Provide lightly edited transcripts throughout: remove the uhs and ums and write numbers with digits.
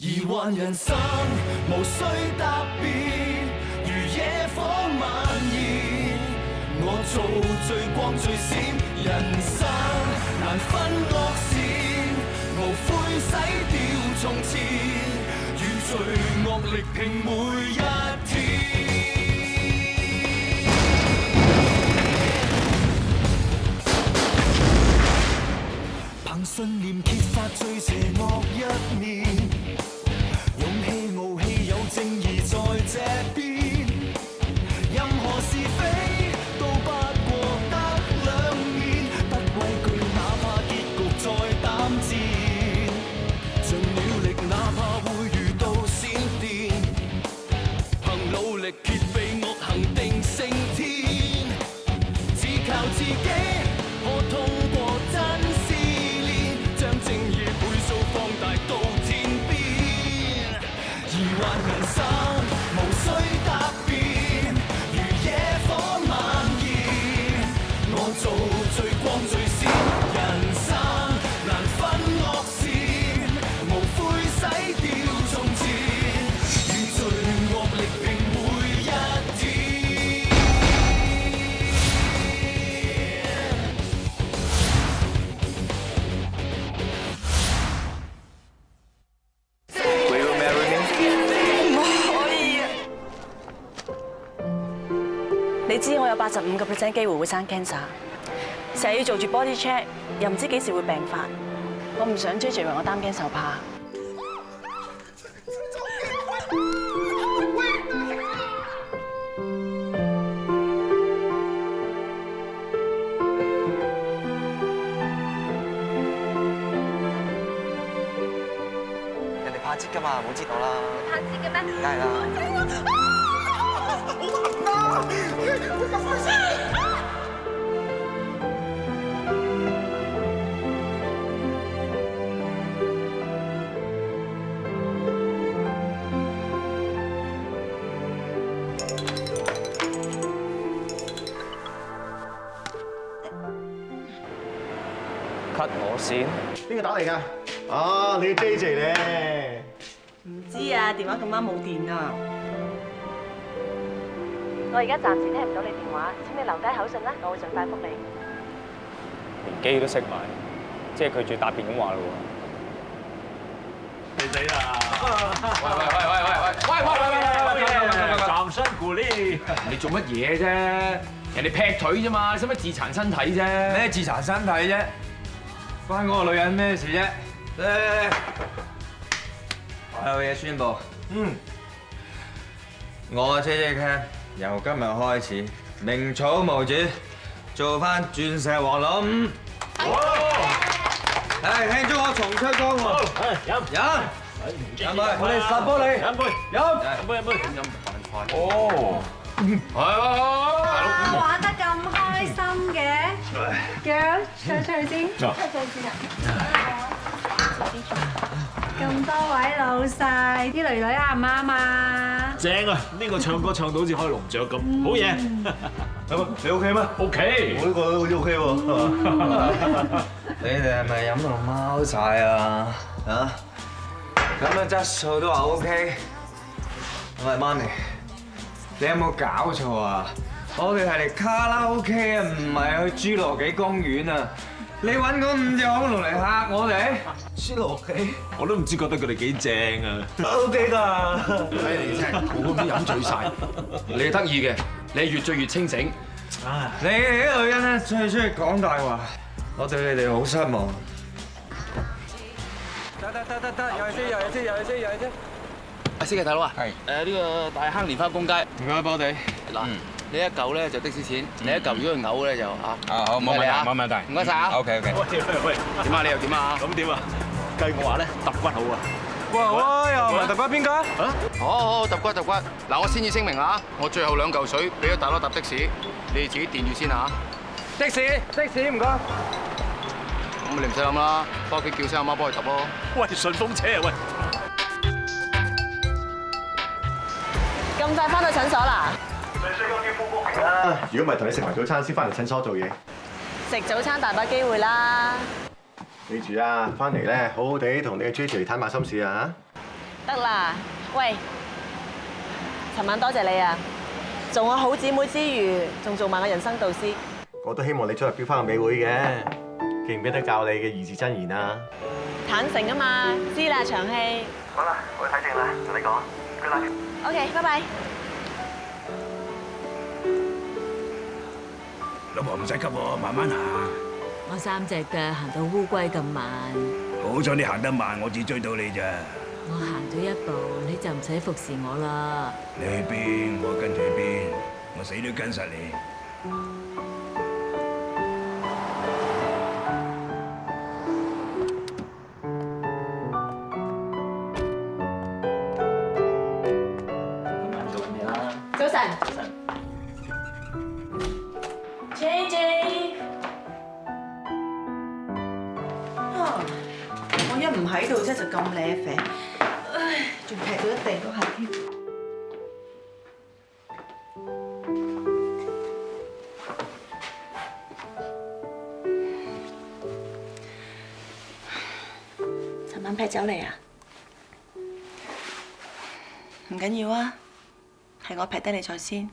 疑幻人生無需答辯，如野火蔓延。我做最光最閃，人生難分惡善，無悔洗掉從前，與罪惡力拼每一天。憑信念揭發最邪惡一面，勇氣傲氣有正義在這邊，任何是非都不過得兩面，不畏懼哪怕結局再膽戰，盡了力哪怕會遇到閃電，憑努力揭秘惡行定勝天，只靠自己可通過真試煉，將正義倍數放大到天邊，疑幻人生無需答辯，如野火蔓延。我做最光最閃，人生難分惡善，無悔洗掉從前，與罪惡力拼每一天。Will you marry me？你知我有85% 機會會生 cancer， 成日要做住 body check， 又唔知幾時會病發。我唔想 JJ 為我擔驚受怕。人哋怕節㗎嘛，唔好知道啦。怕知嘅咩？梗係啦。cut 我線，邊個打嚟㗎？啊，你 JJ 咧？唔知啊，電話咁啱冇電啊！我而家暫時聽唔到你電話，請你留低口信啦，我會盡快覆你。連機都識埋，即係佢最答辯咁話咯你死啦！喂！掌聲鼓勵！你做乜嘢啫？人哋劈腿啫嘛，使乜自殘身體啫？咩自殘身體啫？關嗰個女人咩事啫？我有嘢宣佈。我 JJ Cam 由今日開始名草無主，做翻鑽石王老五。慶祝我重出江湖！飲杯，我哋實幫你飲杯，飲杯。哦，玩得咁開心嘅 ，girl 唱唱先，唱先啊！咁多位老細，啲女女啱唔啱啊？正啊！呢個唱歌唱到好似開籠雀咁，好嘢！你 OK 咩 OK， 我呢個好似 OK 喎。你哋係咪飲到貓晒啊？啊？咁嘅質素都話 OK。喂，媽咪，你有冇搞錯啊？我哋係嚟卡拉 OK 啊，唔係去侏羅紀公園啊！你揾嗰5隻恐龍嚟嚇我哋？侏羅紀我都唔知覺得佢哋幾正啊 OK 㗎。睇你真係個個都飲醉晒，你係得意嘅，你係越醉越清醒。你哋啲女人咧最中意講大話，我對你哋好失望。得，有嘢先。阿司機大佬啊，係呢個大坑蓮花公街，唔該，波地。嗱，呢一嚿咧就的士錢，你一嚿如果佢嘔咧就啊，好，冇問題，冇問題。唔該晒啊。OK。喂，點啊？你又點啊？咁點啊？計我話咧，揼骨好啊！哇，又唔係揼骨邊個？好，揼骨。嗱，我先至聲明啊，我最後2嚿水俾咗大佬搭的士，你哋自己墊住先啊。的士唔該。咁你唔使諗啦，翻屋企叫聲阿媽幫佢揼咯。喂，順風車啊！喂，咁快翻到診所啦？如果唔係同你食埋早餐先翻嚟診所做嘢。食早餐大把機會啦。記住啊，翻嚟咧好好地同你嘅 JJ 坦白心事啊！得啦，喂，尋晚多謝你啊，做我好姊妹之餘，仲做埋我人生導師。我都希望你早日標翻個美會嘅，記唔記得教你嘅2字真言啊？坦誠啊嘛，知啦長氣。好啦，我去睇症啦，同你講，Good luck。OK，拜拜。老婆唔使急喎，慢慢行。我3隻腳行到烏龜咁慢。好彩你行得慢，我至追到你咋。我行咗1步，你就唔使服侍我啦。你去邊，我跟住去邊，我死都跟實你。早晨。JJ。我一唔喺度啫，就咁瀨啡，唉，仲劈到一地都係添。尋晚劈酒嚟啊？唔緊要啊，係我劈低你在先，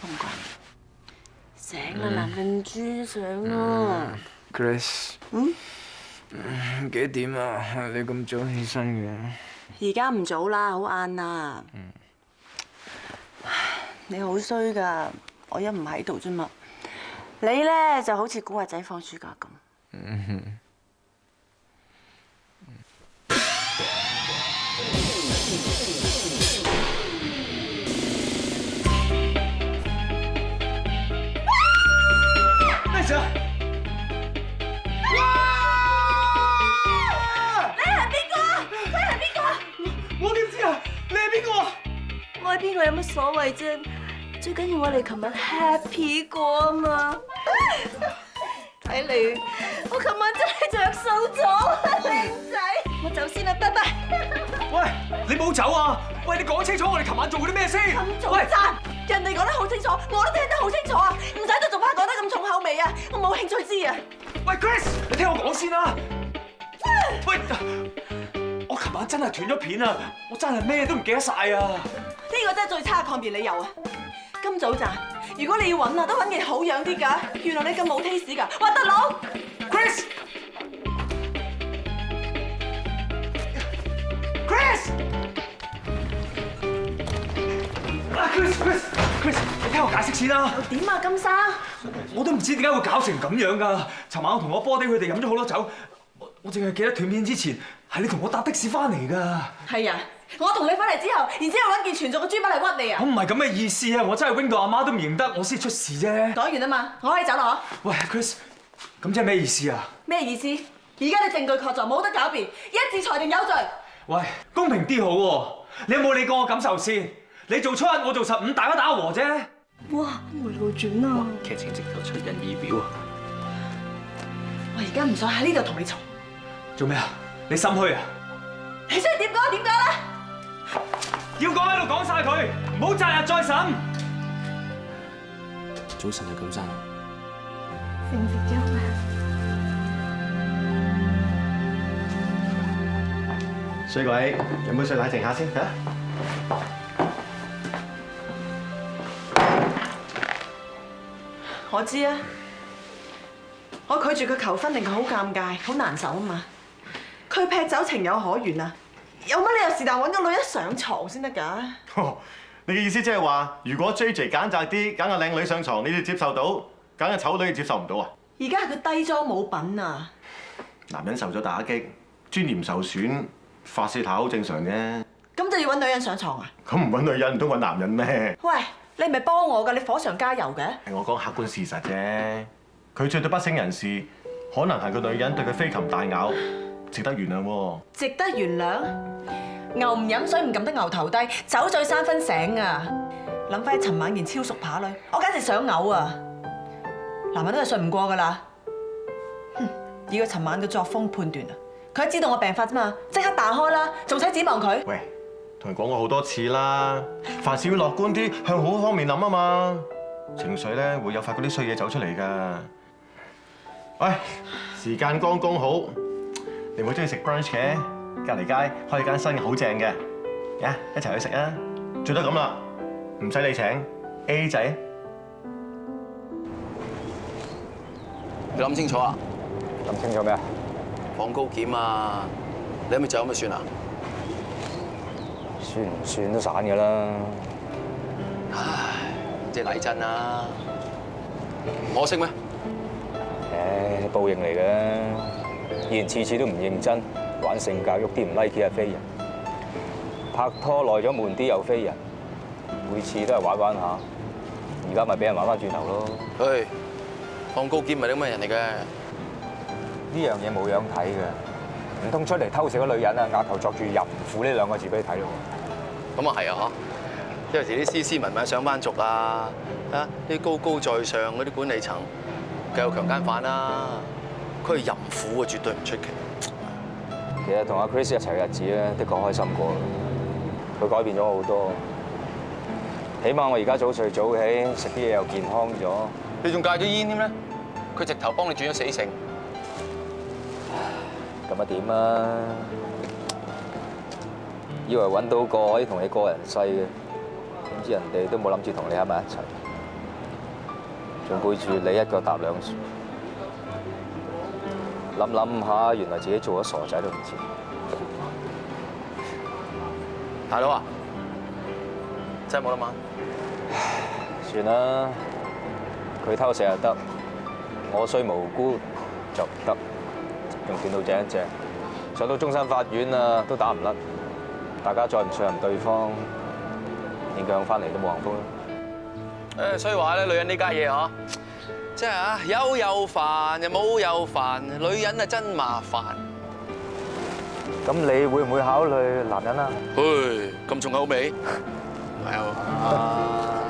我唔怪你。醒啦，男人豬醒啦。Grace。幾點啊？你咁早起身嘅？而家唔早啦，好晏啦。你好衰㗎，我一唔喺度啫嘛。你咧就好似古惑仔放暑假咁。咩事啊？我點知啊？你係邊個啊？我係邊個有乜所謂啫？最緊要我哋琴日 happy 過啊嘛！睇嚟我琴晚真係着數咗啊，靚仔！我走先啦，拜拜。喂，你冇走啊！喂，你講清楚我哋琴晚做過啲咩先？咁早讚，人哋講得好清楚，我都聽得好清楚啊！唔使再做翻講得咁重口味啊！我冇興趣知啊！喂 ，Grace，你聽我講先啦。喂。我琴晚真係斷咗片啊！我真係咩都唔記得晒啊！呢個真係最差嘅抗辯理由啊！今早賺，如果你要揾啊，都揾件好樣啲㗎。原來你咁冇 taste 㗎，核突佬 ！Chris， 你聽我解釋先啦。點啊，金生？我都唔知點解會搞成咁樣㗎。尋晚我同我波弟佢哋飲咗好多酒，我淨係記得斷片之前係你同我搭的士翻嚟㗎。係啊，我同你翻嚟之後，然之後揾件全做嘅珠寶嚟屈你啊！我唔係咁嘅意思啊！我真係 wing 到阿媽都唔認得，我先出事啫。講完啊嘛，我可以走啦嗬。喂 ，Chris， 咁即係咩意思啊？咩意思？而家你證據確鑿，冇得狡辯，一致裁定有罪。喂，公平啲好喎！你有冇理過我感受先？你做初一，我做15，大家打和啫。哇，回路轉啊！劇情直頭出人意表啊！我而家唔想喺呢度同你嘈。做咩啊？你心虛啊？你想點講點講啦？要講喺度講晒佢，唔好擇日再審。早晨啊，金生。食唔食粥啊？衰鬼，飲杯水奶靜下先嚇。我知啊，我拒絕佢求婚令佢好尷尬，好難受啊嘛。佢劈酒情有可原啊，有乜理由是但揾個女一上床先得㗎？你嘅意思即係話，如果 JJ 揀擇啲，揀個靚女上床，你哋接受到；揀個醜女，你接受唔到啊？而家係佢低裝冇品啊！男人受咗打擊，尊嚴受損，發泄下好正常啫。咁就要揾女人上床啊？咁唔揾女人唔通揾男人咩？喂，你唔係幫我㗎，你火上加油嘅。係我講客觀事實啫。佢追到不省人事，可能係個女人對佢飛禽大咬，值得原諒喎。值得原諒？牛唔飲水唔撳得牛頭低，酒醉三分醒啊！諗翻起尋晚件超熟扒女，我簡直想嘔啊！男人都係信唔過㗎啦。以佢尋晚嘅作風判斷啊，佢都知道我病發啫嘛，即刻彈開啦，仲使指望佢？喂，同佢講過好多次啦，凡事要樂觀啲，向好方面諗啊嘛。情緒咧會誘發嗰啲衰嘢走出嚟㗎。喂，時間剛剛好，你唔好中意食 brunch 嘅？隔離街開間新嘅好正嘅，呀，一齊去食啊！最多咁啦，唔使你請 A 仔。你諗清楚啊！諗清楚咩啊？放高檢啊！你係咪走咪算啊？算唔算都散㗎啦。唉，即係嚟真啦！可惜咩？誒，報應嚟嘅。以前次次都唔認真，玩性教育啲唔 like 啊飛人，拍拖耐咗悶啲又飛人，每次都係玩玩下，而家咪俾人玩翻轉頭咯。唉，放高檢咪啲咁嘅人嚟嘅。呢樣嘢冇樣睇嘅，唔通出嚟偷食個女人啊，額頭作住淫婦呢兩個字俾你睇咯？咁啊係啊嗬！有時啲斯斯文文上班族啊，啲高高在上嗰啲管理層，梗有強姦犯啦。佢係淫婦啊，絕對唔出奇。其實同阿 Chris 一齊嘅日子咧，的確開心過。佢改變咗好多，起碼我而家早睡早起，食啲嘢又健康咗。你仲戒咗煙添咧？佢直頭幫你轉咗死性。咁啊點啊？以為揾到個可以同你過人世嘅，點知人哋都冇諗住同你喺埋一齊，仲背住你一腳踏兩船。諗下，原來自己做咗傻仔都唔知。大佬啊，真係冇得掹。算啦，佢偷食又得，我衰無辜就唔得，仲斷到正一正，上到終審法院啊都打唔甩。大家再唔信任對方，勉強翻嚟都冇幸福啦。所以話咧，女人呢家嘢嗬，即係啊，有又煩，又冇又煩，女人啊真麻煩。咁你會唔會考慮男人啊？嘿，咁重口味？係啊。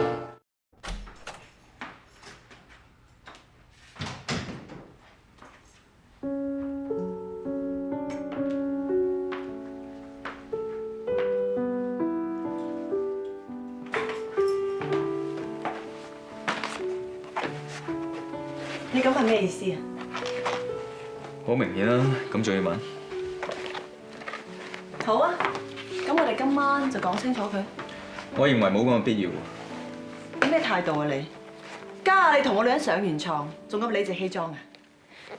你咁係咩意思啊？好明顯啦，咁仲要問？好啊，咁我哋今晚就講清楚佢。我認為冇咁嘅必要。你咩態度啊你？家下你同我女人上完床，仲咁理直氣壯啊？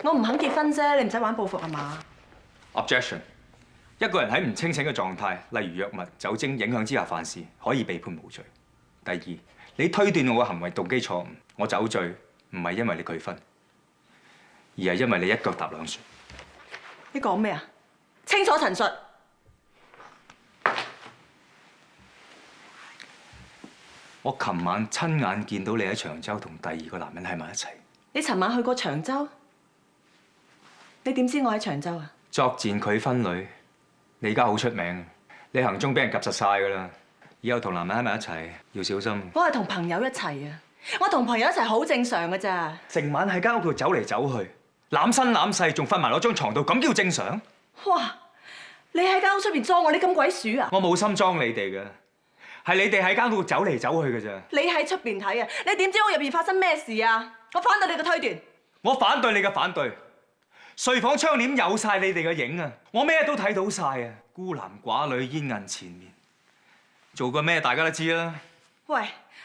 我唔肯結婚啫，你唔使玩報復啊嘛 Objection！ 一個人喺唔清醒嘅狀態，例如藥物、酒精影響之下犯事，可以被判無罪。第二，你推斷我嘅行為動機錯誤，我酒醉唔係因為你拒婚，而係因為你一腳踏兩船。你講咩啊？清楚陳述。我琴晚親眼見到你喺長洲同第二個男人喺埋一齊。你尋晚去過長洲？你點知我喺長洲啊？作賤拒婚女，你而家好出名，你行蹤俾人夾實晒㗎啦。以後同男人喺埋一齊要小心。我係同朋友一齊啊！我同朋友一齊好正常㗎咋。成晚喺間屋度走嚟走去，攬身攬勢，仲瞓埋落張床度，咁叫正常？哇！你喺間屋出邊裝我，你咁鬼鼠啊！我冇心裝你哋嘅，係你哋喺間屋度走嚟走去嘅咋。你喺出邊睇啊？你點知屋入邊發生咩事啊？我反對你嘅推斷。我反對你嘅反對。睡房窗簾有晒你哋嘅影啊！我咩都睇到晒啊！孤男寡女煙韌纏綿，做過咩大家都知啦。喂，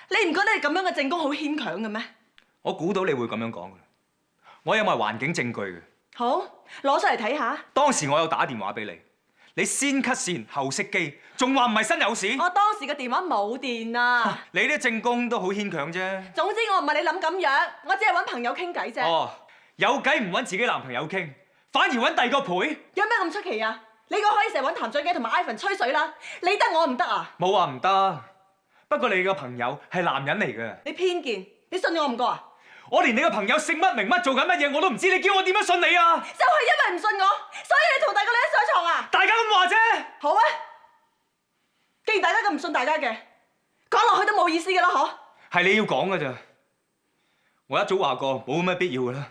你唔覺得你咁樣嘅證供好牽強嘅咩？我估到你會咁樣講嘅，我有埋環境證據嘅。好，攞出嚟睇下。當時我有打電話俾你，你先 cut 線後熄機，仲話唔係身有事。我當時嘅電話冇電啊！你啲證供都好牽強啫。總之我唔係你諗咁樣，我只係揾朋友傾偈啫。哦，有計唔揾自己男朋友傾，反而揾第二個陪？有咩咁出奇啊？你個可以成日揾譚俊基同埋 Ivan 吹水啦，你得我唔得啊？冇話唔得，不過你個朋友係男人嚟嘅。你偏見，你信我唔過啊？我連你個朋友姓乜名乜做緊乜嘢我都唔知，你叫我點樣信你啊？就係因為唔信我，所以你同第二個女人上床啊？大家咁話啫。好啊，既然大家咁唔信大家嘅，講落去都冇意思㗎啦，嗬？係你要講㗎咋，我一早話過冇乜必要㗎啦。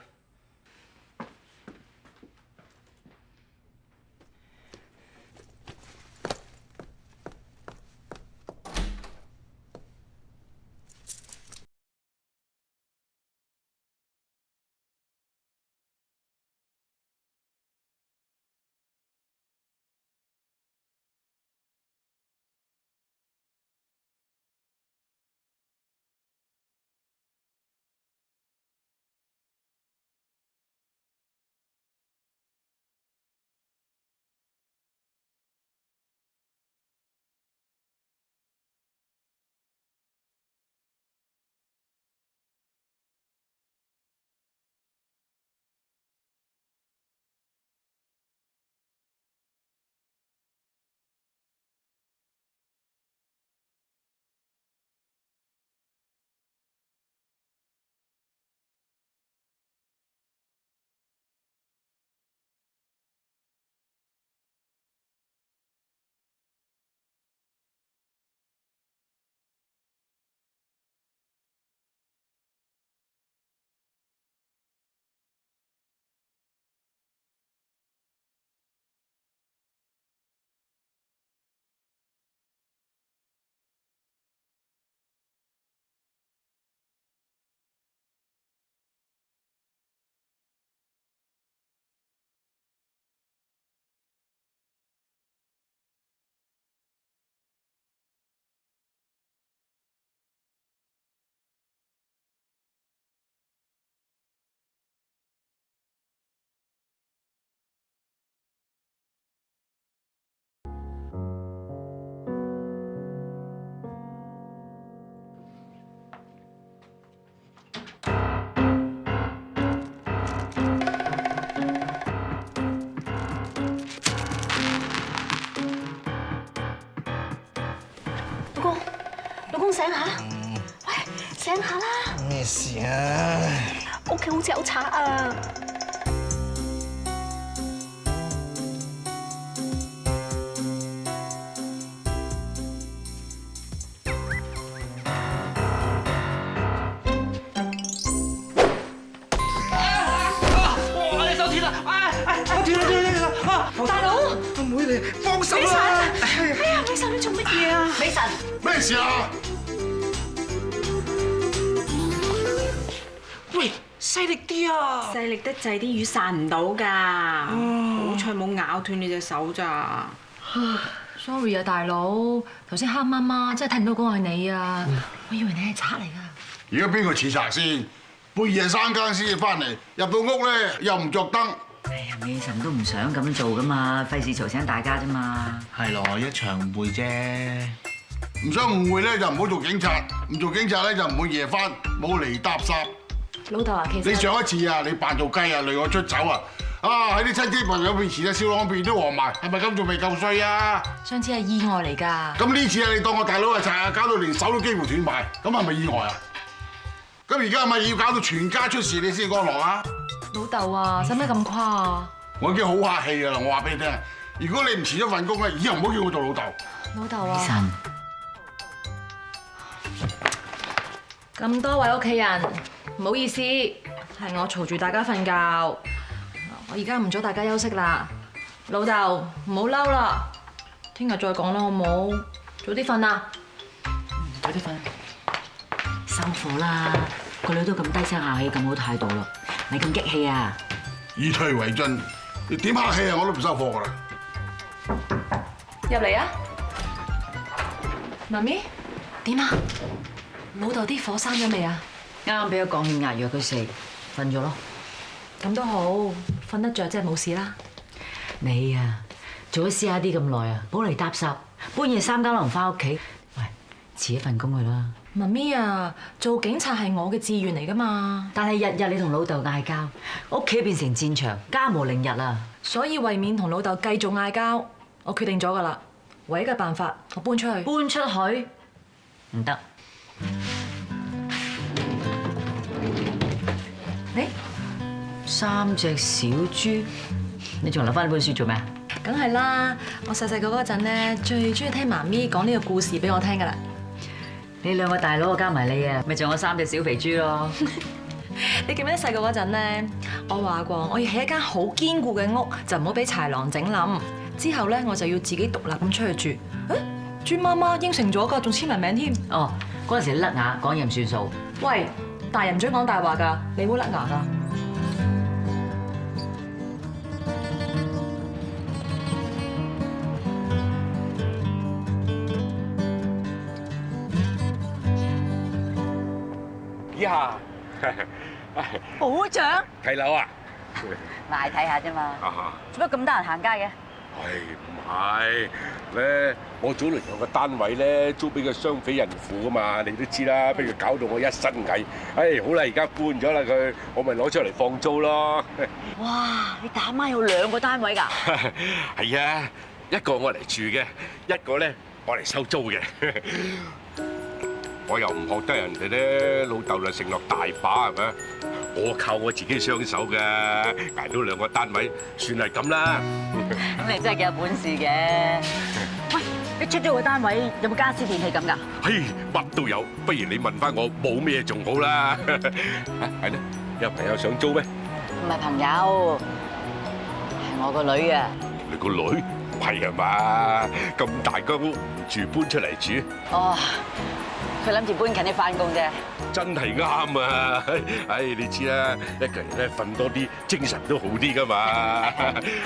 老公醒下，喂，醒下啦！咩事啊？屋企好似有賊啊！大佬，阿妹你放手啦！哎呀，美神你做乜嘢啊？美神，咩事啊？喂，細力啲啊！細力得滯，啲魚散唔到㗎。好彩冇咬斷你隻手咋。Sorry 啊，大佬，頭先黑媽媽真係睇唔到嗰個係你啊！我以為你係賊嚟㗎。而家邊個似賊先？半夜3更先至翻嚟，入到屋咧又唔着燈。哎呀，美神都唔想咁樣做噶嘛，費事嘈醒大家啫嘛。係咯，一場誤會啫。唔想誤會咧就唔好做警察，唔做警察咧就唔會夜翻，冇嚟搭霎。老豆啊，其實你上一次啊，你扮做雞啊，累我出走啊！啊喺啲親戚朋友面前啊，笑朗面都黃埋，係咪咁仲未夠衰啊？上次係意外嚟㗎。咁呢次啊，你當我大佬係賊啊，搞到連手都幾乎斷埋，咁係咪意外啊？咁而家係咪要搞到全家出事你先安樂啊？老豆啊，使咩咁誇啊？我已經好客氣㗎啦，我話俾你聽，如果你唔辭咗份工咧，以後唔好叫我做老豆。老豆啊！神，咁多位屋企人，唔好意思，係我嘈住大家瞓覺。我而家唔阻大家休息啦，老豆唔好嬲啦，聽日再講啦，好唔好？早啲瞓啦，早啲瞓。收火啦！個女都咁低聲下氣，咁好態度咯，咪咁激氣啊！以退為進，你點客氣啊？我都唔收貨㗎啦。入嚟啊！媽咪，點啊？老豆啲火生咗未啊？啱啱俾咗降血壓藥佢食，瞓咗咯。咁都好，瞓得着即係冇事啦。你啊，做咗 CID 咁耐啊，冇嚟搭霎，半夜3更都唔翻屋企。喂，辭一份工去啦。媽咪啊，做警察係我嘅志願嚟㗎嘛。但係日日你同老豆嗌交，屋企變成戰場，家無寧日啊！所以為免同老豆繼續嗌交，我決定咗㗎啦。唯一嘅辦法，我搬出去。搬出去唔得。你3隻小豬，你仲留翻呢本書做咩啊？梗係啦，我細細個嗰陣咧，最中意聽媽咪講呢個故事俾我聽㗎啦。你兩個大佬加埋你啊，咪仲有3隻小肥豬咯！你記唔記得細個嗰陣咧，我話過我要起一間好堅固嘅屋，就唔好俾豺狼整冧。之後咧，我就要自己獨立咁出去住。豬媽媽應承咗㗎，仲簽埋名添。哦，嗰陣時甩牙講嘢唔算數。喂，大人唔准講大話㗎，你會甩牙㗎。呀，保長睇樓啊！買睇下啫嘛，做乜咁得閒行街嘅？唔係咧，我早輪有個單位咧租俾個雙匪孕婦噶嘛，你都知啦，俾佢搞到我一身蟻。好啦，而家搬咗啦佢，我咪攞出嚟放租咯。哇！你大媽有2個單位㗎？係啊，一個我嚟住嘅，一個咧我嚟收租嘅。我又唔學得人哋咧，老豆就承諾大把係咪？我靠我自己雙手㗎，捱到2個單位，算係咁啦。咁你真係幾有本事嘅。喂，你出咗個單位有冇家私電器咁㗎？乜都有，不如你問翻我冇咩仲好啦。係咧，有朋友想租咩？唔係朋友，係我個女啊。你個女？係啊嘛，咁大間屋唔住搬出嚟住。哦。佢諗住搬近啲翻工啫，真係啱啊！你知啦，一個人咧瞓多啲，精神都好啲噶嘛。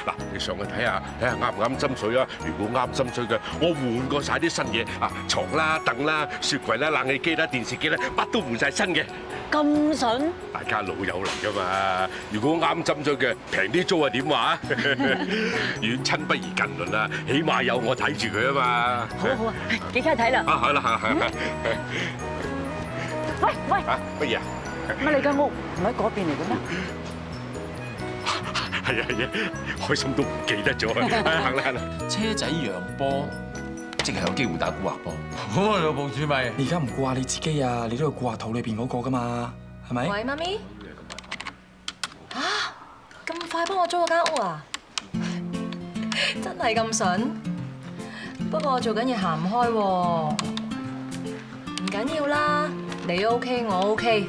嗱，你上去睇下啱唔啱心水啊？如果啱心水嘅，我換過晒啲新嘢啊，牀啦、凳啦、雪櫃啦、冷氣機啦、電視機啦，乜都換晒新嘅。咁筍？大家老友嚟噶嘛，如果啱心水嘅，平啲租啊點話？遠親不如近鄰啊，起碼有我睇住佢啊嘛。好啊好啊，幾間睇啦。好啦係。喂！乜嘢啊？乜你間屋唔喺嗰邊嚟嘅咩？係啊，開心都唔記得咗。行啦。車仔楊波，即係有機會打蠱惑噃。咁啊，老部主咪，你而家唔顧下你自己啊，你都要顧下肚裏邊嗰個噶嘛，係咪？喂，媽咪。嚇！咁快幫我租咗間屋啊？真係咁筍？不過我做緊嘢行唔開喎。唔緊要啦，你 OK 我 OK。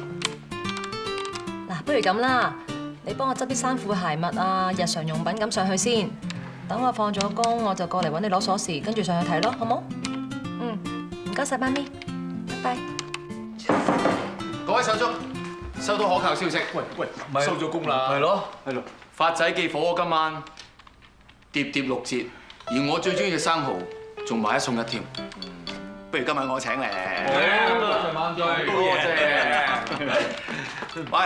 嗱，不如咁啦，你幫我執啲衫褲鞋襪啊、日常用品咁上去先。等我放咗工，我就過嚟揾你攞鎖匙，跟住上去睇咯，好冇？唔該晒，媽咪，拜拜。各位手足，收到可靠消息。喂，收咗工啦。係咯。發仔記火鍋今晚疊疊6折，而我最中意嘅生蠔仲買1送1添。不如今晚我請你。多謝。喂，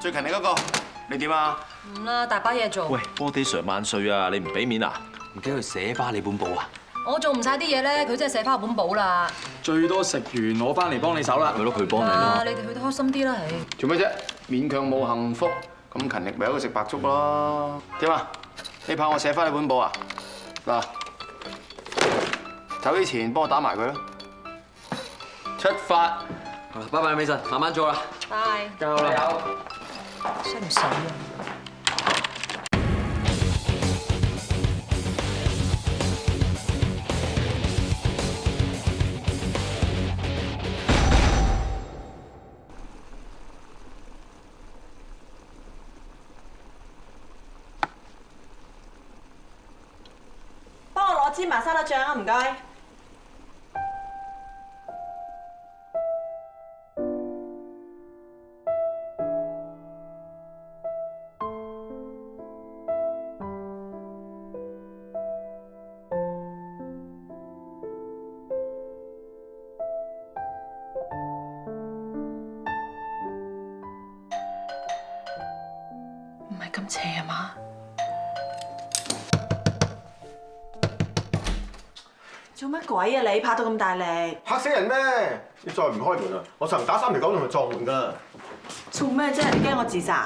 最勤力嗰個，你點啊？唔啦，大把嘢做。喂，波爹常萬歲啊！你唔俾面啊？唔記得佢寫翻你本簿啊？我做唔晒啲嘢咧，佢真係寫翻本簿啦。最多食完我翻嚟幫你手啦。咪咯，佢幫你啊，咯。你哋去得開心啲啦，係。做咩啫？勉強冇幸福，咁勤力咪有個食白粥咯。點啊？你怕我寫翻你本簿啊？嗱，走之前幫我打埋佢啦。出發。拜拜，美神，慢慢做啦。拜。加油啦！使唔使啊？幫我攞芝麻沙律醬啊，唔該。唔係咁邪啊嘛？做乜鬼啊你？拍到咁大力，嚇死人咩？你再唔開門啊，我實行打3條狗同佢撞門㗎。做咩啫？你驚我自殺？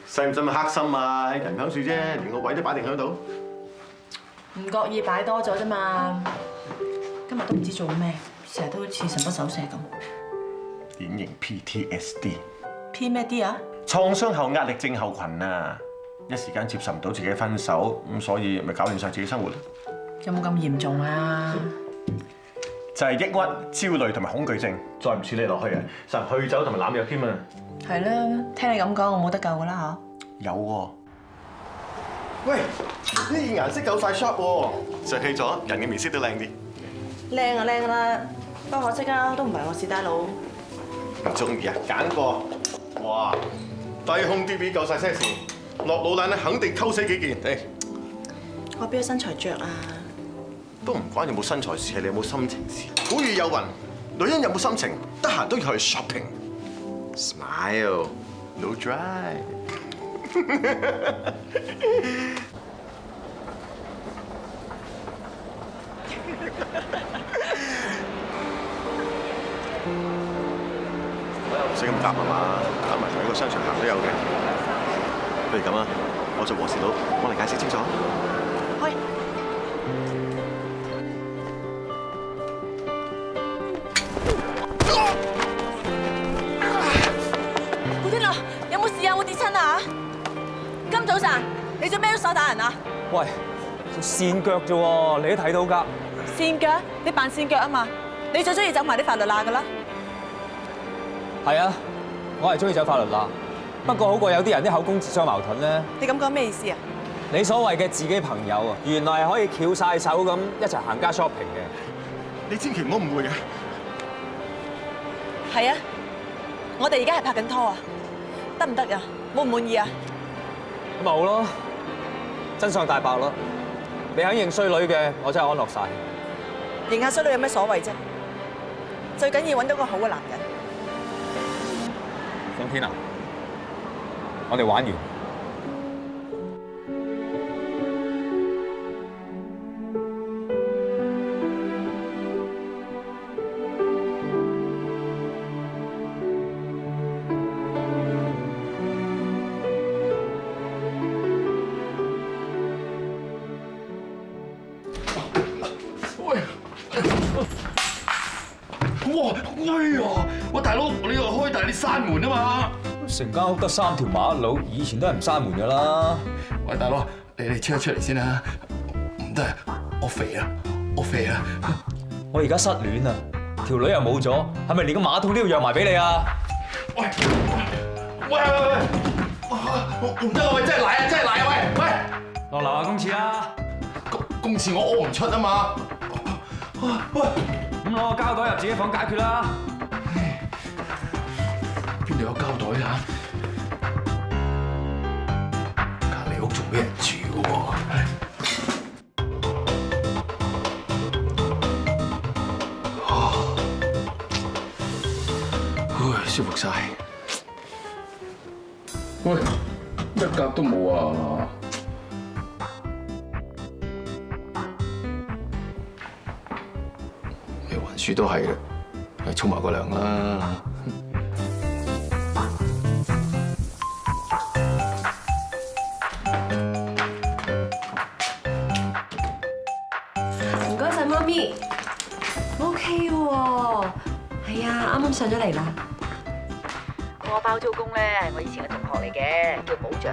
使唔使咪黑心啊？人響樹啫，連個位都擺定喺度。唔覺意擺多咗啫嘛。今日都唔知做咩，成日都好似神不守舍咁。典型 PTSD。P 咩 D 啊？創傷後壓力症候群啊！一時間接受唔到自己分手，咁所以咪搞亂晒自己生活咯。有冇咁嚴重啊？就係抑鬱、焦慮同埋恐懼症，再唔處理落去啊，實酗酒同埋濫藥添啊！係啦，聽你咁講，我冇得救噶啦嚇。有喎。喂，呢件顏色夠晒 sharp 喎，着氣咗，人嘅面色都靚啲。靚啊靚啦，不過可惜啊，都唔係我士大佬。唔中意啊，揀過。哇，低胸 DB 夠晒 sexy， 落老懶咧肯定溝死幾件。誒，我邊有身材着啊？都唔關有冇身材事，係你有冇心情事。古語有云，女人有冇心情，得閒都要去 shopping。Smile, no dry。唔使咁夾係嘛？夾埋同一個商場行都有嘅。不如咁啊，我做和事佬，幫你解釋清楚。開。古天樂，有冇事啊？有冇跌親啊？今早晨你做咩都手打人啊？喂，跣腳啫喎，你都睇到㗎。跣腳？你扮跣腳啊嘛？你最中意走埋啲法律罅㗎啦。係啊，我係中意走法律罅，不過好過有啲人啲口供自相矛盾咧。你咁講咩意思啊？你所謂嘅自己朋友啊，原來係可以翹晒手咁一齊行街 shopping 嘅。你千祈唔好誤會嘅。係啊，我哋而家係拍緊拖啊，得唔得㗎？滿唔滿意啊？咁咪好咯，真相大白咯。你肯認衰女嘅，我真係安樂晒。認下衰女有咩所謂啫？最緊要揾到個好嘅男人。宋天啊，我哋玩完。哇！哎呀！喂，大佬，你又開大啲閂門啊嘛？成間屋得3條馬路，以前都係唔閂門㗎啦。喂，大佬，你出嚟先啦！唔得，我肥啊！我肥啊！我而家失戀啊，條女又冇咗，係咪連個馬桶都要讓埋俾你啊？喂！我唔得啊！喂，真係賴啊！真係賴啊！喂！落樓下公廁啦！公廁我屙唔出啊嘛！喂！咁攞個膠袋入自己房解決啦。邊度有膠袋啊？隔離屋仲俾人住嘅喎。唉，舒服晒。喂，一格都冇啊！雲書都係嘅，沖埋個涼啦。唔該晒，媽咪。OK 喎，係啊，啱啱上咗嚟啦。我包租公咧係我以前嘅同學嚟嘅，叫保長，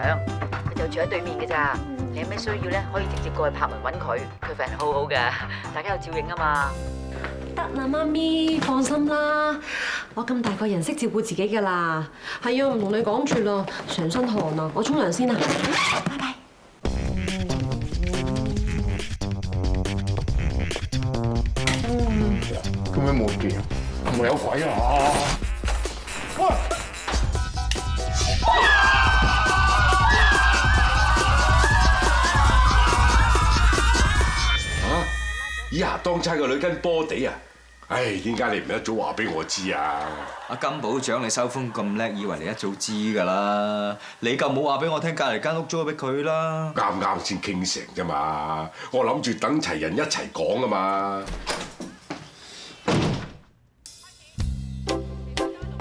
佢就住喺對面嘅咋。你有咩需要咧，可以直接過去柏文揾佢，佢份人好好㗎，大家有照應啊嘛。得啦，媽咪，放心啦，我咁大個人識照顧自己㗎啦。係啊，唔同你講住啦，成身汗啊，我沖涼先啊。拜拜。咁樣冇電，係咪有鬼啊？喂！以下當差個女跟波地啊！唉，點解你唔一早話俾我知啊？阿金保長，你收風咁叻，以為你一早知㗎啦？你夠冇話俾我聽，隔離間屋租咗俾佢啦。啱啱先傾成啫嘛，我諗住等齊人一齊講啊嘛。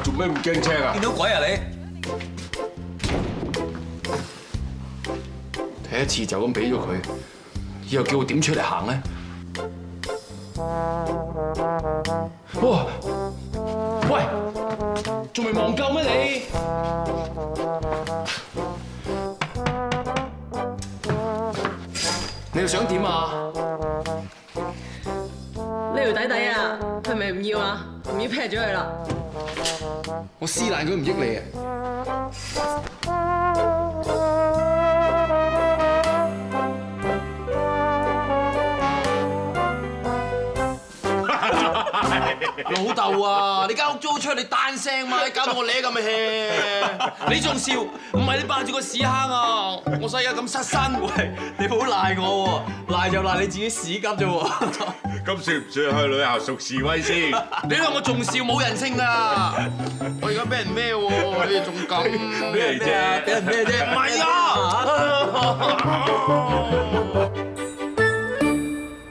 做咩唔驚青啊？見到鬼啊你！睇一次就咁俾咗佢，以後叫我點出嚟行咧？哇！喂，仲未忘舊咩你？你又想點啊？呢條弟弟啊，係咪唔要啊？唔要劈咗佢啦！我撕爛佢唔益你啊！老豆啊，你間屋租出去你單聲嘛，搞到我舐咁嘅氣，你仲笑？唔係你霸住個屎坑啊！我細個咁失身，喂，你唔好賴我喎，賴就賴你自己屎急啫喎。咁算唔算去旅校熟示威先？你兩個仲笑冇人性啊！我而家俾人孭喎，你哋仲咁咩嚟啫？俾人孭啫？唔係啊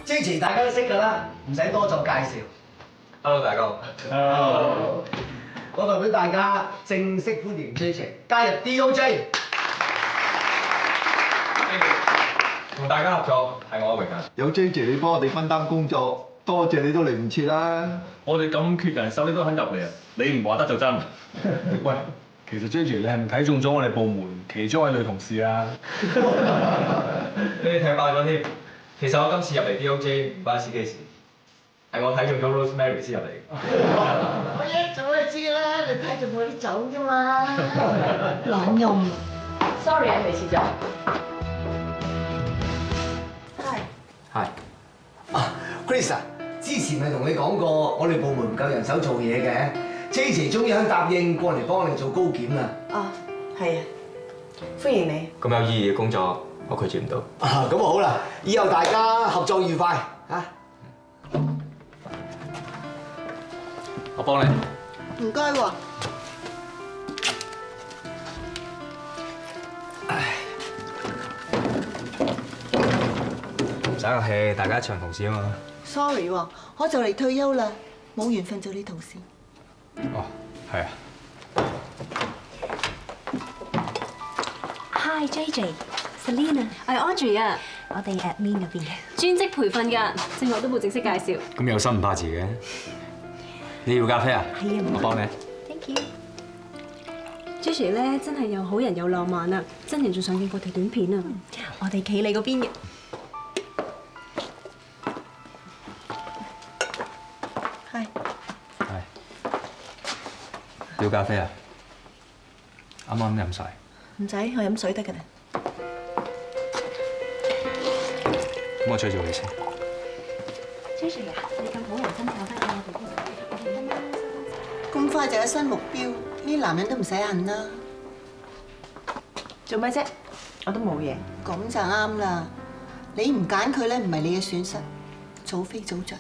！J 大家都識㗎啦，唔使多做介紹。Hello， 大家好。Hello。我代表大家正式歡迎 J 加入 DOJ。同大家合作係我嘅榮幸。有 J 你幫我哋分擔工作，多謝你都嚟唔切啦。我哋咁缺人手，你都肯入嚟啊！你唔話得就真。喂，其實 J 你係咪睇中咗我哋部門其中一位女同事啊？你哋睇爆咗添。其實我今次入嚟 DOJ 唔關司機事，係我睇中咗 Rosemary 先入嚟。我一早就知啦，你睇中我啲酒啫嘛。懶用。Sorry 啊，未遲咗。係。啊 ，Chris 啊，之前咪同你講過，我哋部門唔夠人手做嘢嘅 ，J 終於肯答應過嚟幫你做高檢啦。哦，係啊，歡迎你。咁有意義嘅工作，我拒絕唔到。啊，咁好啦，以後大家合作愉快嚇。我幫你。唔該喎。唔使客氣，大家一場同事啊嘛。Sorry 喎，我就嚟退休啦，冇緣分做你同事。哦，係啊。Hi JJ，Selina，係 Audrey 啊。我哋 admin 嗰邊嘅。專職培訓㗎，正我都冇正式介紹。咁有心唔怕遲嘅。你要咖啡啊？係啊，我幫你。 Thank you。Jessie 咧真係又好人又浪漫啊！真人仲上映過條短片啊！我哋企你嗰邊嘅。係。要咖啡啊？啱啱飲晒。唔使，我飲水得㗎啦。咁我吹住你先。 Jessie 啊，你咁好人心，我翻我哋咁快就有新目標，呢啲男人都唔使恨啦。做咩啫？我都冇嘢。咁就啱啦。你唔揀佢咧，唔係你嘅損失，早飛早着。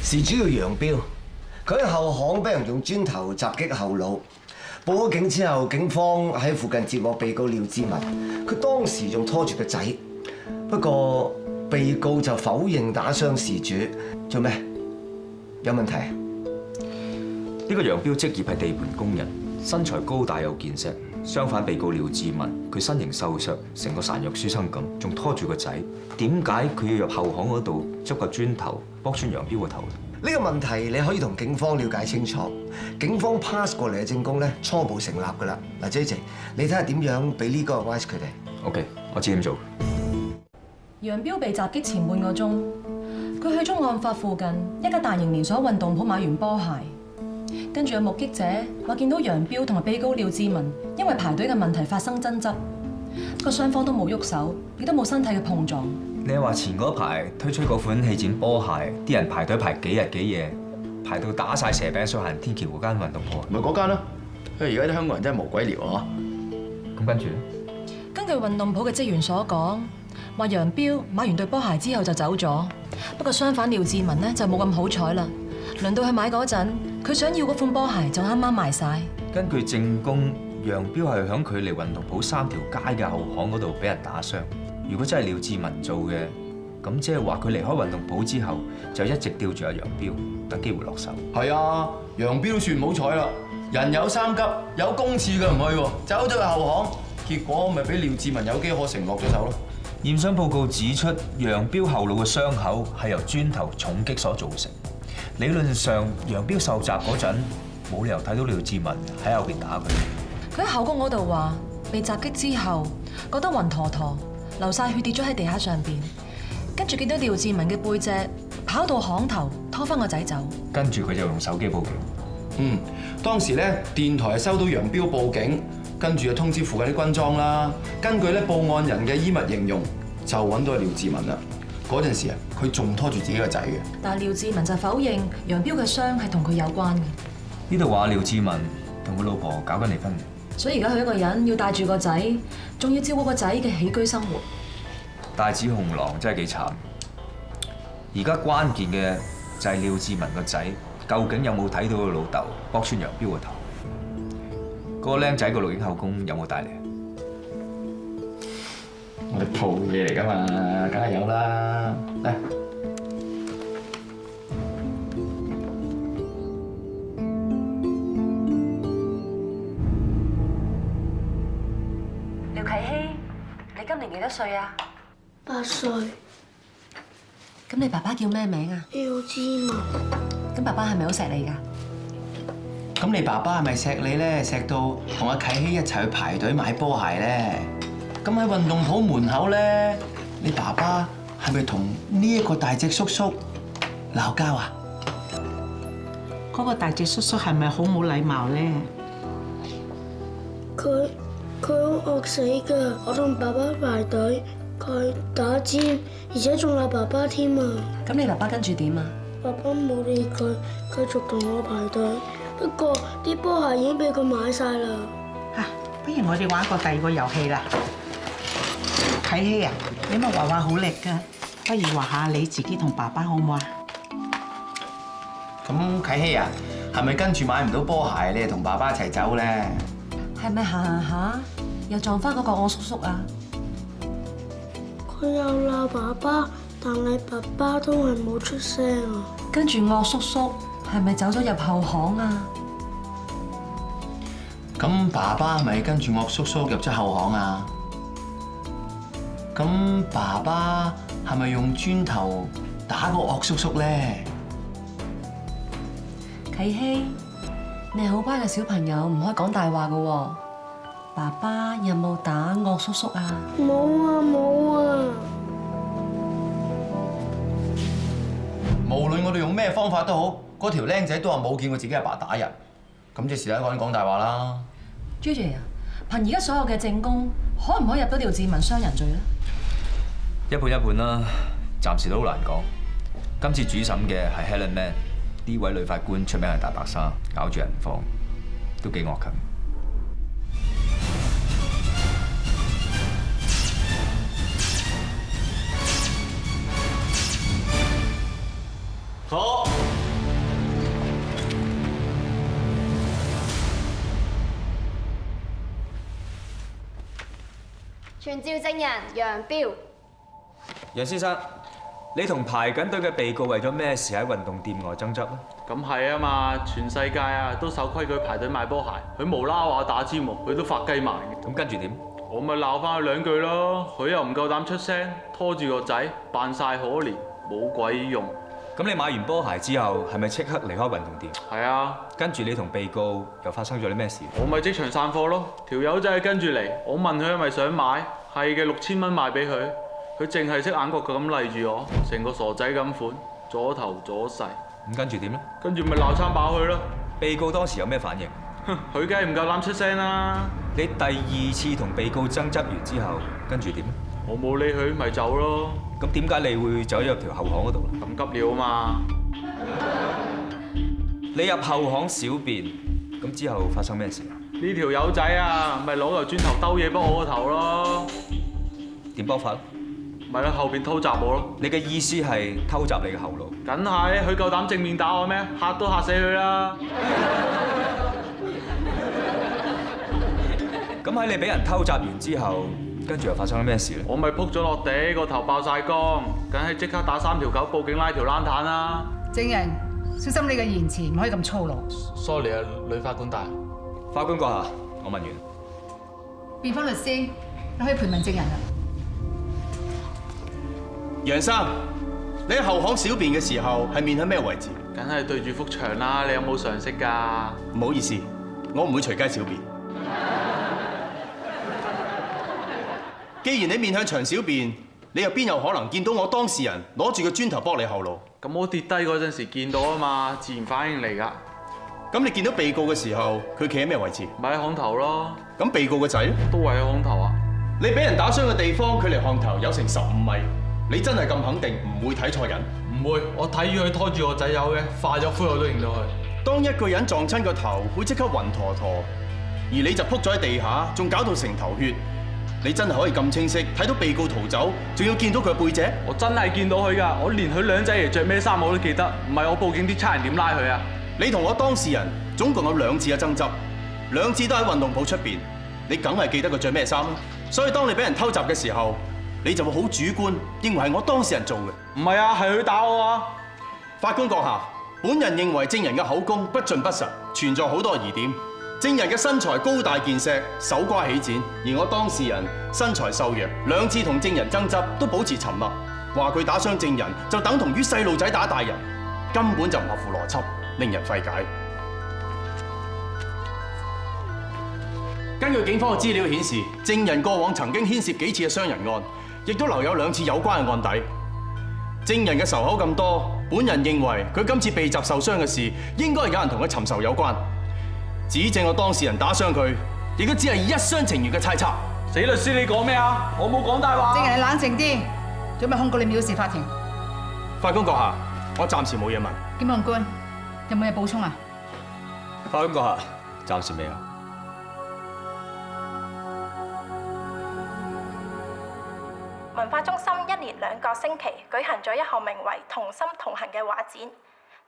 事主叫楊彪，佢喺後巷俾人用磚頭襲擊後腦，報咗警之後，警方喺附近接獲被告廖志文，佢當時仲拖住個仔，不過被告就否認打傷事主，做咩？有問題？呢個楊彪職業係地盤工人，身材高大有健碩。相反，被告廖志文佢身形瘦削，成個孱弱書生咁，仲拖住個仔。點解佢要入後巷嗰度執個磚頭剝穿楊彪個頭？呢個問題你可以同警方了解清楚。警方 pass 過嚟嘅證供咧，初步成立㗎啦。嗱 ，J J， 你睇下點樣俾呢個 advice 佢哋 ？OK， 我知點做。楊彪被襲擊前半個鐘，佢去咗案發附近一家大型連鎖運動鋪買完波鞋。跟住有目擊者話見到楊彪同埋被告廖志文因為排隊嘅問題發生爭執，不過雙方都冇喐手，亦都冇身體嘅碰撞。你話前嗰排推出嗰款氣墊波鞋，啲人排隊排幾日幾夜，排到打晒蛇餅水行天橋嗰間運動鋪，咪嗰間咯。而家啲香港人真係無鬼聊啊！咁跟住咧？根據運動鋪嘅職員所講，話楊彪買完對波鞋之後就走咗，不過相反廖志文呢就冇咁好彩啦。輪到佢買嗰陣，佢想要嗰款波鞋就啱啱賣晒。根據證供，楊彪係響距離運動鋪3條街嘅後巷嗰度俾人打傷。如果真係廖志文做嘅，咁即係話佢離開運動鋪之後，就一直吊住阿楊彪，等機會落手。係啊，楊彪算唔好彩啦，人有三急，有公廁佢唔去喎，走咗去後巷，結果咪俾廖志文有機可乘落咗手咯。驗傷報告指出，楊彪後腦嘅傷口係由磚頭重擊所造成。理論上，楊彪受襲嗰陣冇理由睇到廖志文喺後邊打佢。佢喺口供嗰度話，被襲擊之後覺得暈陀陀，流晒血跌咗喺地下上邊，跟住見到廖志文嘅背脊，跑到巷頭拖翻個仔走。跟住佢就用手機報警。當時咧電台係收到楊彪報警，跟住就通知附近啲軍裝啦。根據咧報案人嘅衣物形容，就揾到廖志文啦。嗰陣時啊，佢仲拖住自己個仔嘅。但係廖志文就否認楊彪嘅傷係同佢有關嘅。呢度話廖志文同佢老婆搞緊離婚，所以而家佢一個人要帶住個仔，仲要照顧個仔嘅起居生活。帶子雄狼真係幾慘。而家關鍵嘅就係廖志文個仔究竟有冇睇到佢老豆剝穿楊彪個頭？嗰個僆仔個錄影後供有冇帶嚟？我哋鋪嘢嚟㗎嘛，梗係有啦。嚟，廖啟希，你今年幾多歲啊8歲。咁你爸爸叫咩名啊？廖志文。咁爸爸係咪好錫你㗎？咁你爸爸係咪錫你咧？錫到同阿啟希一齊去排隊買波鞋咧？咁喺運動鋪門口咧，你爸爸係咪同呢一個大隻叔叔鬧交啊？嗰個大隻叔叔係咪好冇禮貌咧？佢好惡死㗎！我同爸爸排隊，佢打尖，而且仲鬧爸爸添啊！咁你爸爸跟住點啊？爸爸冇理佢，繼續同我排隊。不過啲波鞋已經俾佢買晒啦。不如我哋玩個第二個遊戲啦。啟希啊，你咪畫畫好叻㗎，不如畫下你自己同爸爸好唔好啊？咁啟希啊，係咪跟住買唔到波鞋，你哋同爸爸一齊走咧？係咪行下又撞翻嗰個我叔叔啊？佢又鬧爸爸，但係爸爸都係冇出聲啊。跟住岳叔叔係咪走咗入後巷啊？咁爸爸係咪跟住岳叔叔入咗後巷啊？咁爸爸係咪用磚頭打個岳叔叔咧？啟希，你係好乖嘅小朋友，唔可以講大話噶喎。爸爸有冇打岳叔叔啊？冇啊冇啊！無論我哋用咩方法都好，嗰條僆仔都話冇見過自己阿爸打人，咁即係一個人講大話啦。JJ 啊，憑而家所有嘅證供，可唔可以入到廖志文傷人罪咧？一半一半啦，暫時都好難講。今次主審嘅係 Helen Man， 呢位女法官出名係大白鯊，咬住人唔放，都幾惡勤。好。傳召證人楊彪。楊先生，你同排緊隊嘅被告為咗咩事喺運動店外爭執咧？咁係啊嘛，全世界啊都守規矩排隊買波鞋，佢無啦啦話打尖喎，佢都發雞埋嘅。咁跟住點？我咪鬧翻佢兩句咯，佢又唔夠膽出聲，拖住個仔扮晒可憐，冇鬼用。咁你買完波鞋之後，係咪即刻離開運動店？係啊。跟住你同被告又發生咗啲咩事？我咪即場散貨咯，條友仔跟住嚟，我問佢係咪想買，係嘅，6000蚊賣俾佢，佢淨係識眼角咁勵住我，成個傻仔咁款，左頭左勢。咁跟住點咧？跟住咪鬧餐飽佢咯。被告當時有咩反應？佢梗係唔夠膽出聲啦。你第二次同被告爭執完之後，跟住點咧？我冇理佢，咪走咯。咁點解你會走咗入條後巷嗰度咧？咁急尿啊嘛！你入後巷小便，咁之後發生咩事啊？呢條友仔啊，咪攞嚿磚頭兜嘢幫我個頭咯。點幫法？咪喺後邊偷襲我咯。你嘅意思係偷襲你嘅後腦？梗係，佢夠膽正面打我咩？嚇都嚇死佢啦！咁喺你俾人偷襲完之後，跟住又發生咗咩事咧？我咪撲咗落地，個頭爆晒光，梗係即刻打3條狗報警拉條冷炭啦！證人，小心你嘅言辭，唔可以咁粗魯。Sorry 啊，女法官大。法官閣下，我問完。辯方律師，你可以盤問證人啦。楊生，你喺後巷小便嘅時候係面喺咩位置？梗係對住幅牆啦，你有冇常識㗎？唔好意思，我唔會隨街小便。既然你面向牆小便，你又邊有可能見到我當事人攞住個磚頭剝你後腦？咁我跌低嗰陣時見到啊嘛，自然反應嚟㗎。咁你見到被告嘅時候，佢企喺咩位置？咪喺巷頭咯。咁被告個仔咧？都係喺巷頭啊。你俾人打傷嘅地方，距離巷頭有成15米。你真係咁肯定唔會睇錯人？唔會，我睇住佢拖住個仔有嘅，化咗灰我都認到佢。當一個人撞親個頭，會即刻暈陀陀，而你就撲咗喺地下，仲搞到成頭血。你真係可以咁清晰睇到被告逃走，仲要見到佢嘅背脊？我真係見到佢㗎，我連佢兩仔爺着咩衫我都記得。唔係我報警，啲差人點拉佢啊？你同我當事人總共有2次嘅爭執，2次都喺運動鋪出邊，你梗係記得佢着咩衫啦。所以當你俾人偷襲嘅時候，你就會好主觀，認為係我當事人做嘅。唔係啊，係佢打我啊！法官閣下，本人認為證人嘅口供不盡不實，存在好多疑點。證人嘅身材高大健碩，手瓜起剪，而我當事人身材瘦弱，2次同證人爭執都保持沉默，話佢打傷證人就等同於細路仔打大人，根本就唔合乎邏輯，令人費解。根據警方嘅資料顯示，證人過往曾經牽涉幾次嘅傷人案，亦都留有2次有關嘅案底。證人嘅仇口咁多，本人認為佢今次被襲受傷嘅事，應該係有人同佢尋仇有關。指證個當事人打傷佢，亦都只係一廂情願嘅猜測。死律師，你講咩啊？我冇講大話。證人，你冷靜啲，做咩控告你藐視法庭？法官閣下，我暫時冇嘢問。檢控官，有冇嘢補充啊？法官閣下，暫時未有。文化中心1連2個星期舉行咗一項名為《同心同行》嘅畫展，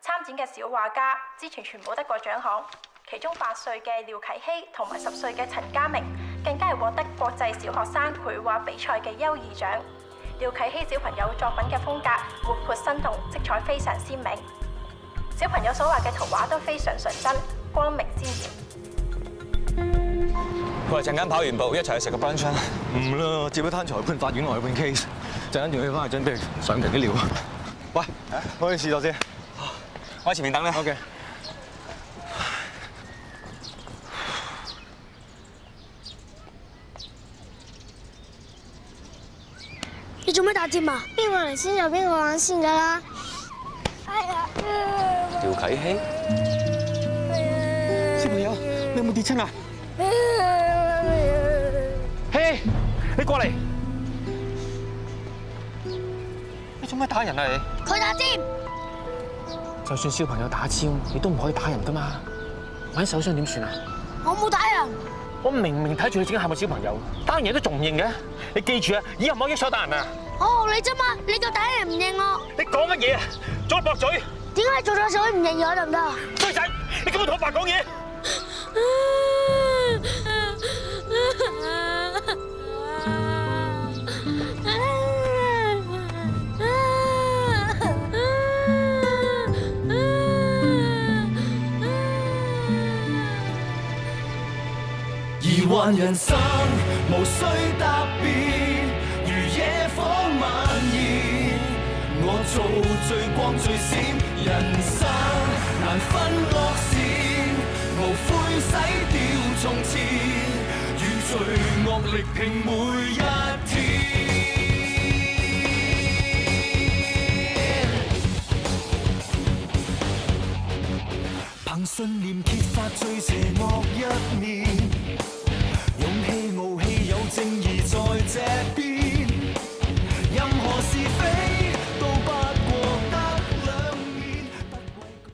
參展嘅小畫家之前全部得過獎項。其中8歲嘅廖啟希同埋10歲嘅陳家明，更加係獲得國際小學生繪畫比賽嘅優異獎。廖啟希小朋友作品嘅風格活潑生動，色彩非常鮮明。小朋友所畫嘅圖畫都非常純真、光明鮮豔。喂，陣間跑完步一齊去食個 brunch 啦。唔啦，接咗攤裁判法院外判 case，陣間仲要翻去準備上庭啲料。喂，我去試咗先。我喺前面等你。OK。你做咩打尖啊？邊個嚟先就邊個玩先㗎啦！哎呀！廖啟希，小朋友，你有冇跌親啊？嘿，你過嚟！你做咩打人啊你？佢打尖。就算小朋友打尖，你都唔可以打人㗎嘛！萬一受傷點算啊？我冇打人。我明明睇住你自己喊個小朋友，打完嘢都仲唔認嘅？你記住啊，以後唔好益手打人啊！我學你啫嘛，你就打人唔認我。你講乜嘢啊？做駁嘴！點解做咗嘴唔認我得唔得？衰仔，你咁樣同我爸講嘢！疑幻人生無需答辯，如野火蔓延。我做最光最閃，人生難分惡善，無悔洗掉從前，與罪惡力拼每一天。憑信念揭發罪邪。